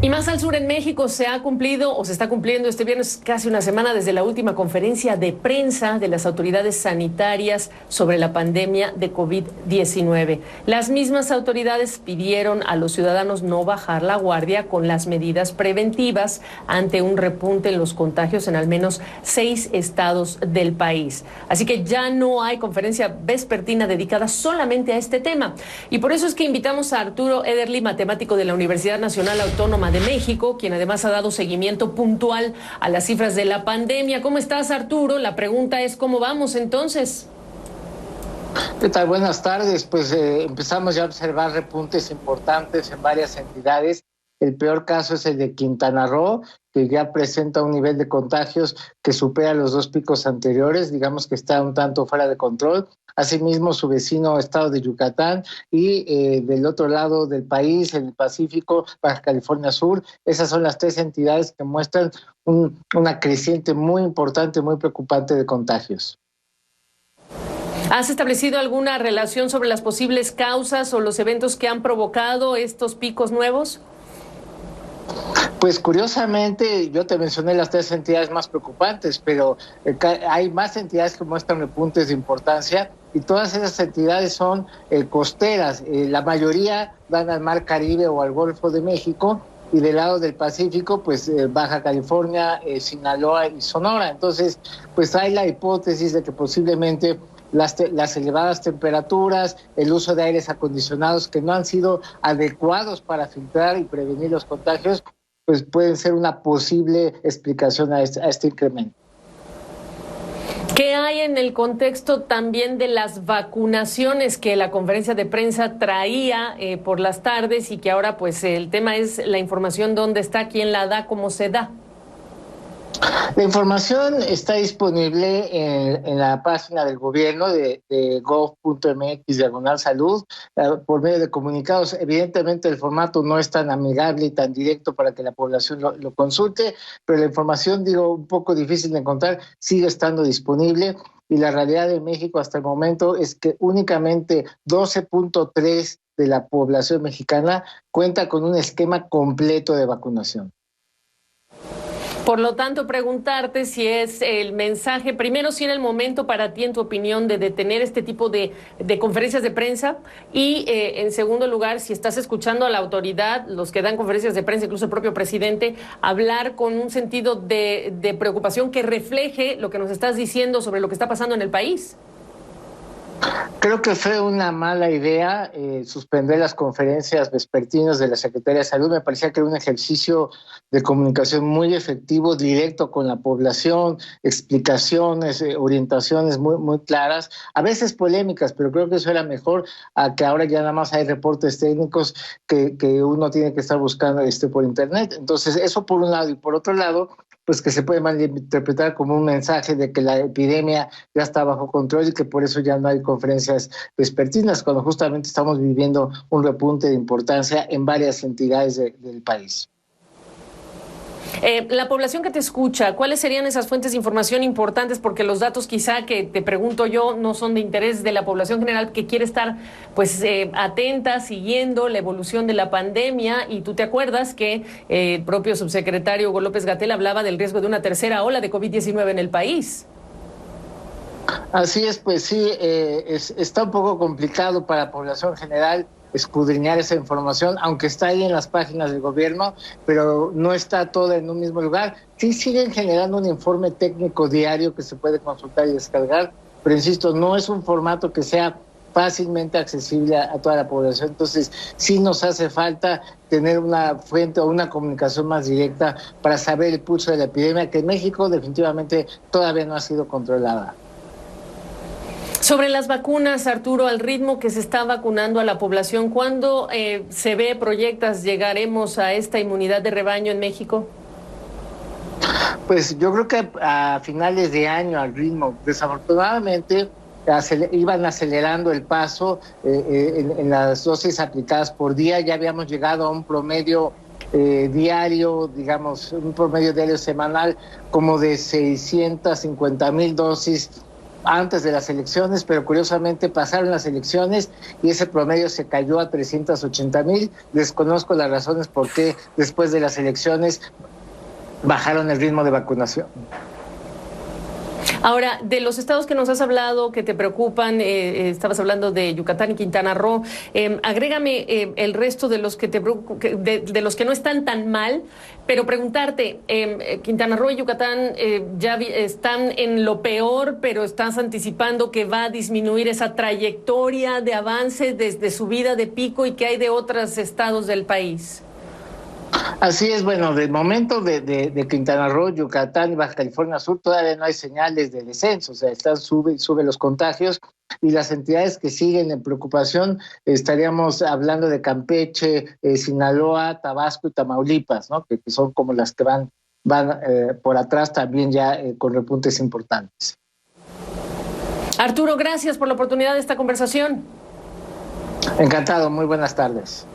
Y más al sur en México se ha cumplido o se está cumpliendo este viernes casi una semana desde la última conferencia de prensa de las autoridades sanitarias sobre la pandemia de COVID-19. Las mismas autoridades pidieron a los ciudadanos no bajar la guardia con las medidas preventivas ante un repunte en los contagios en al menos 6 estados del país. Así que ya no hay conferencia vespertina dedicada solamente a este tema. Y por eso es que invitamos a Arturo Ederle, matemático de la Universidad Nacional Autónoma de México, quien además ha dado seguimiento puntual a las cifras de la pandemia. ¿Cómo estás, Arturo? La pregunta es, ¿cómo vamos entonces? ¿Qué tal? Buenas tardes. Pues empezamos ya a observar repuntes importantes en varias entidades. El peor caso es el de Quintana Roo, que ya presenta un nivel de contagios que supera los 2 picos anteriores, digamos que está un tanto fuera de control. Asimismo, su vecino estado de Yucatán y del otro lado del país, en el Pacífico, Baja California Sur. Esas son las 3 entidades que muestran una creciente muy importante, muy preocupante de contagios. ¿Has establecido alguna relación sobre las posibles causas o los eventos que han provocado estos picos nuevos? Pues curiosamente, yo te mencioné las 3 entidades más preocupantes, pero hay más entidades que muestran repuntes de importancia y todas esas entidades son costeras. La mayoría dan al Mar Caribe o al Golfo de México, y del lado del Pacífico, pues Baja California, Sinaloa y Sonora. Entonces, pues hay la hipótesis de que posiblemente las elevadas temperaturas, el uso de aires acondicionados que no han sido adecuados para filtrar y prevenir los contagios, pues pueden ser una posible explicación a este incremento. ¿Qué hay en el contexto también de las vacunaciones que la conferencia de prensa traía por las tardes y que ahora pues el tema es la información, dónde está, quién la da, cómo se da? La información está disponible en la página del gobierno de gov.mx/salud por medio de comunicados. Evidentemente el formato no es tan amigable y tan directo para que la población lo consulte, pero la información, un poco difícil de encontrar, sigue estando disponible. Y la realidad de México hasta el momento es que únicamente 12.3% de la población mexicana cuenta con un esquema completo de vacunación. Por lo tanto, preguntarte si es el mensaje, primero, si era el momento para ti, en tu opinión, de detener este tipo de conferencias de prensa y, en segundo lugar, si estás escuchando a la autoridad, los que dan conferencias de prensa, incluso el propio presidente, hablar con un sentido de preocupación que refleje lo que nos estás diciendo sobre lo que está pasando en el país. Creo que fue una mala idea suspender las conferencias vespertinas de la Secretaría de Salud. Me parecía que era un ejercicio de comunicación muy efectivo, directo con la población, explicaciones, orientaciones muy claras, a veces polémicas, pero creo que eso era mejor a que ahora ya nada más hay reportes técnicos que uno tiene que estar buscando por internet. Entonces, eso por un lado. Y por otro lado, pues que se puede malinterpretar como un mensaje de que la epidemia ya está bajo control y que por eso ya no hay conferencias vespertinas, cuando justamente estamos viviendo un repunte de importancia en varias entidades del país. La población que te escucha, ¿cuáles serían esas fuentes de información importantes? Porque los datos quizá que te pregunto yo no son de interés de la población general que quiere estar pues atenta, siguiendo la evolución de la pandemia. Y tú te acuerdas que el propio subsecretario Hugo López-Gatell hablaba del riesgo de una tercera ola de COVID-19 en el país. Así es, pues sí, está un poco complicado para la población general escudriñar esa información, aunque está ahí en las páginas del gobierno, pero no está toda en un mismo lugar. Sí siguen generando un informe técnico diario que se puede consultar y descargar, pero insisto, no es un formato que sea fácilmente accesible a toda la población. Entonces sí nos hace falta tener una fuente o una comunicación más directa para saber el pulso de la epidemia, que en México definitivamente todavía no ha sido controlada. Sobre las vacunas, Arturo, al ritmo que se está vacunando a la población, ¿cuándo proyectas, llegaremos a esta inmunidad de rebaño en México? Pues yo creo que a finales de año al ritmo. Desafortunadamente iban acelerando el paso en las dosis aplicadas por día. Ya habíamos llegado a un promedio diario, un promedio diario semanal como de 650,000 dosis antes de las elecciones, pero curiosamente pasaron las elecciones y ese promedio se cayó a 380,000. Desconozco las razones por qué después de las elecciones bajaron el ritmo de vacunación. Ahora, de los estados que nos has hablado, que te preocupan, estabas hablando de Yucatán y Quintana Roo, agrégame el resto de los que de los que no están tan mal, pero preguntarte, Quintana Roo y Yucatán ya están en lo peor, pero estás anticipando que va a disminuir esa trayectoria de avance desde subida de pico y que hay de otros estados del país. Así es, bueno, de momento de Quintana Roo, Yucatán y Baja California Sur todavía no hay señales de descenso, o sea, sube los contagios, y las entidades que siguen en preocupación, estaríamos hablando de Campeche, Sinaloa, Tabasco y Tamaulipas, ¿no? Que son como las que van por atrás también ya con repuntes importantes. Arturo, gracias por la oportunidad de esta conversación. Encantado, muy buenas tardes.